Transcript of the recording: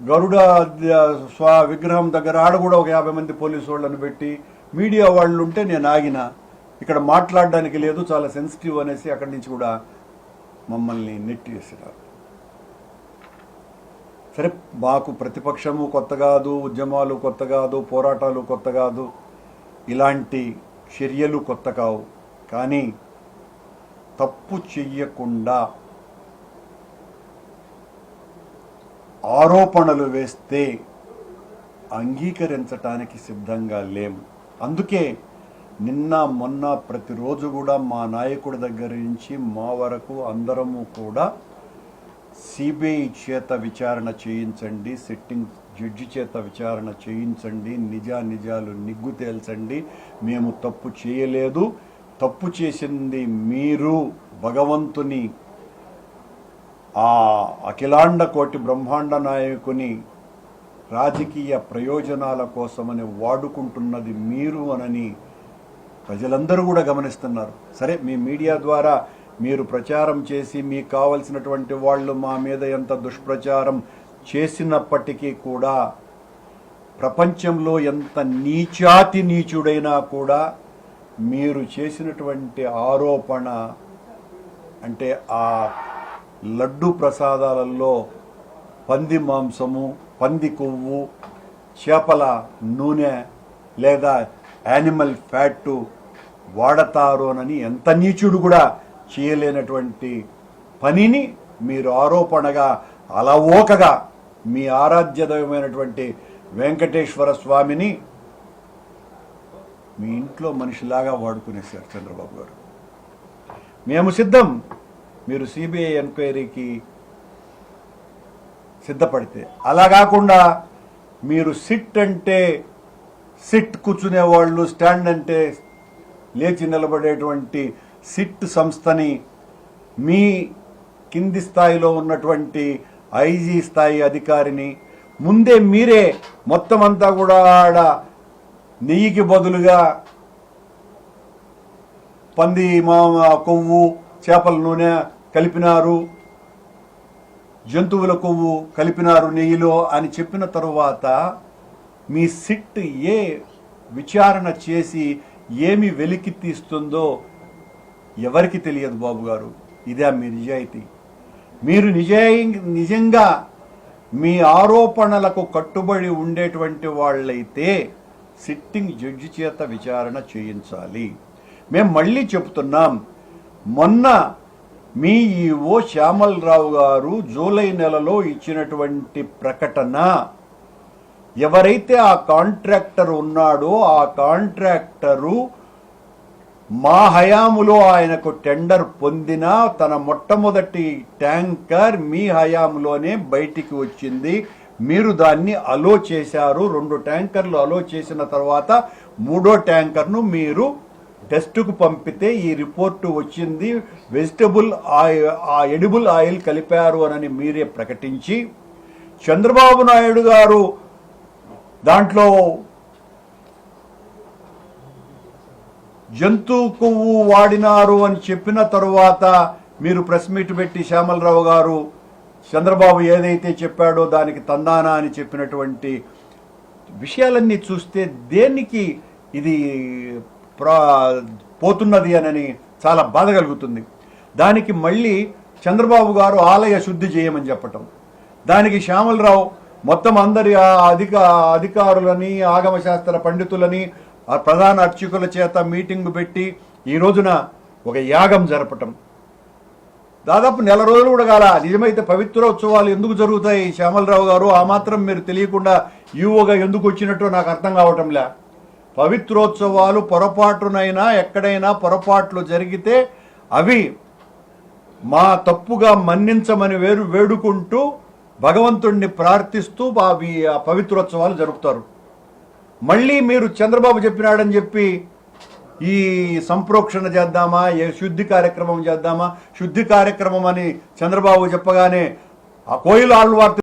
గరుడ విగ్రహం దగ్గర ఆడ కూడా ఒక 50 మంది పోలీసు వాళ్ళని పెట్టి మీడియా వాళ్ళు ఉంటే నేను ఆగిన, ఇక్కడ మాట్లాడడానికి లేదు, చాలా సెన్సిటివ్ అనేసి అక్కడి నుంచి కూడా మమ్మల్ని నెట్టేసినారు. సరే, మాకు ప్రతిపక్షము కొత్త కాదు, ఉద్యమాలు కొత్త కాదు, పోరాటాలు కొత్త కాదు, ఇలాంటి చర్యలు కొత్త కావు. కానీ తప్పు చెయ్యకుండా ఆరోపణలు వేస్తే అంగీకరించటానికి సిద్ధంగా లేము. అందుకే నిన్న మొన్న ప్రతిరోజు కూడా మా నాయకుడి దగ్గర నుంచి మా వరకు అందరము కూడా సిబిఐ చేత విచారణ చేయించండి, సిట్టింగ్ జడ్జి చేత విచారణ చేయించండి, నిజాలు నిగ్గు తేల్చండి, మేము తప్పు చేయలేదు, తప్పు చేసింది మీరు భగవంతుని ఆ అఖిలాండ కోటి బ్రహ్మాండ నాయకుని రాజకీయ ప్రయోజనాల కోసమని వాడుకుంటున్నది మీరు అనని ప్రజలందరూ కూడా గమనిస్తున్నారు. సరే, మీ మీడియా ద్వారా మీరు ప్రచారం చేసి మీకు కావలసినటువంటి వాళ్ళు మా మీద ఎంత దుష్ప్రచారం చేసినప్పటికీ కూడా, ప్రపంచంలో ఎంత నీచాతి నీచుడైనా కూడా మీరు చేసినటువంటి ఆరోపణ అంటే ఆ లడ్డు ప్రసాదాలలో పంది మాంసము, పంది కొవ్వు, చేపల నూనె లేదా యానిమల్ ఫ్యాట్ వాడతారోనని ఎంత నీచుడు కూడా చేయలేనటువంటి పనిని మీరు ఆరోపణగా అలవోకగా మీ ఆరాధ్యదైవమైనటువంటి వెంకటేశ్వర స్వామిని మీ ఇంట్లో మనిషిలాగా వాడుకునేశారు చంద్రబాబు గారు. మేము సిద్ధం, మీరు సిబిఐ ఎంక్వైరీకి సిద్ధపడితే. అలా కాకుండా మీరు సిట్ అంటే సిట్ కూర్చునేవాళ్ళు, స్టాండ్ అంటే లేచి నిలబడేటువంటి సిట్ సంస్థని మీ కింది స్థాయిలో ఉన్నటువంటి ఐజీ స్థాయి అధికారిని ముందే మీరే మొత్తం అంతా కూడా ఆడ నెయ్యికి బదులుగా పంది కొవ్వు, చేపల నూనె కలిపినారు, జంతువుల కొవ్వు కలిపినారు నెయ్యిలో అని చెప్పిన తరువాత మీ సిట్ ఏ విచారణ చేసి ఏమి వెలికి తీస్తుందో ఎవరికి తెలియదు బాబు గారు. ఇదే మీ నిజాయితీ? మీరు నిజంగా మీ ఆరోపణలకు కట్టుబడి ఉండేటువంటి వాళ్ళైతే సిట్టింగ్ జడ్జి చేత విచారణ చేయించాలి. మేము మళ్ళీ చెప్తున్నాం, మొన్న మీ ఈఓ శ్యామలరావు గారు జూలై నెలలో ఇచ్చినటువంటి ప్రకటన, ఎవరైతే ఆ కాంట్రాక్టర్ ఉన్నాడో ఆ కాంట్రాక్టరు మా హయాములో ఆయనకు టెండర్ పొందిన తన మొట్టమొదటి ట్యాంకర్ మీ హయాములోనే బయటికి వచ్చింది. మీరు దాన్ని అలో చేశారు. 2 ట్యాంకర్లు అలో చేసిన తర్వాత 3వ ట్యాంకర్ను మీరు టెస్టుకు పంపితే ఈ రిపోర్టు వచ్చింది. వెజిటబుల్ ఆయిల్, ఎడిబుల్ ఆయిల్ కలిపారు అని మీరే ప్రకటించి, చంద్రబాబు నాయుడు గారు దాంట్లో జంతు కొవ్వు వాడినారు అని చెప్పిన తరువాత మీరు ప్రెస్ మీట్ పెట్టి శ్యామలరావు గారు చంద్రబాబు ఏదైతే చెప్పాడో దానికి తందానా అని చెప్పినటువంటి విషయాలన్నీ చూస్తే దేనికి ఇది పోతున్నది అని చాలా బాధ కలుగుతుంది. దానికి మళ్ళీ చంద్రబాబు గారు ఆలయ శుద్ధి చేయమని చెప్పటం, దానికి శ్యామలరావు మొత్తం అందరి అధికారులని, ఆగమశాస్త్ర పండితులని, ప్రధాన అర్చకుల చేత మీటింగ్ పెట్టి ఈ రోజున ఒక యాగం జరపటం, దాదాపు 1 నెల రోజులు కూడా కాల. నిజమైతే పవిత్రోత్సవాలు ఎందుకు జరుగుతాయి శ్యామలరావు గారు? ఆ మాత్రం మీరు తెలియకుండా ఈవోగా ఎందుకు వచ్చినట్టు నాకు అర్థం కావటంలే. పవిత్రోత్సవాలు పొరపాటునైనా ఎక్కడైనా పొరపాట్లు జరిగితే అవి మా తప్పుగా మన్నించమని వేడుకుంటూ భగవంతుణ్ణి ప్రార్థిస్తూ అవి ఆ పవిత్రోత్సవాలు జరుపుతారు. మళ్ళీ మీరు చంద్రబాబు చెప్పినాడని చెప్పి ఈ సంప్రోక్షణ చేద్దామా, శుద్ధి కార్యక్రమం చేద్దామా, శుద్ధి కార్యక్రమం అని చంద్రబాబు చెప్పగానే ఆ కోయిల ఆళ్వార్త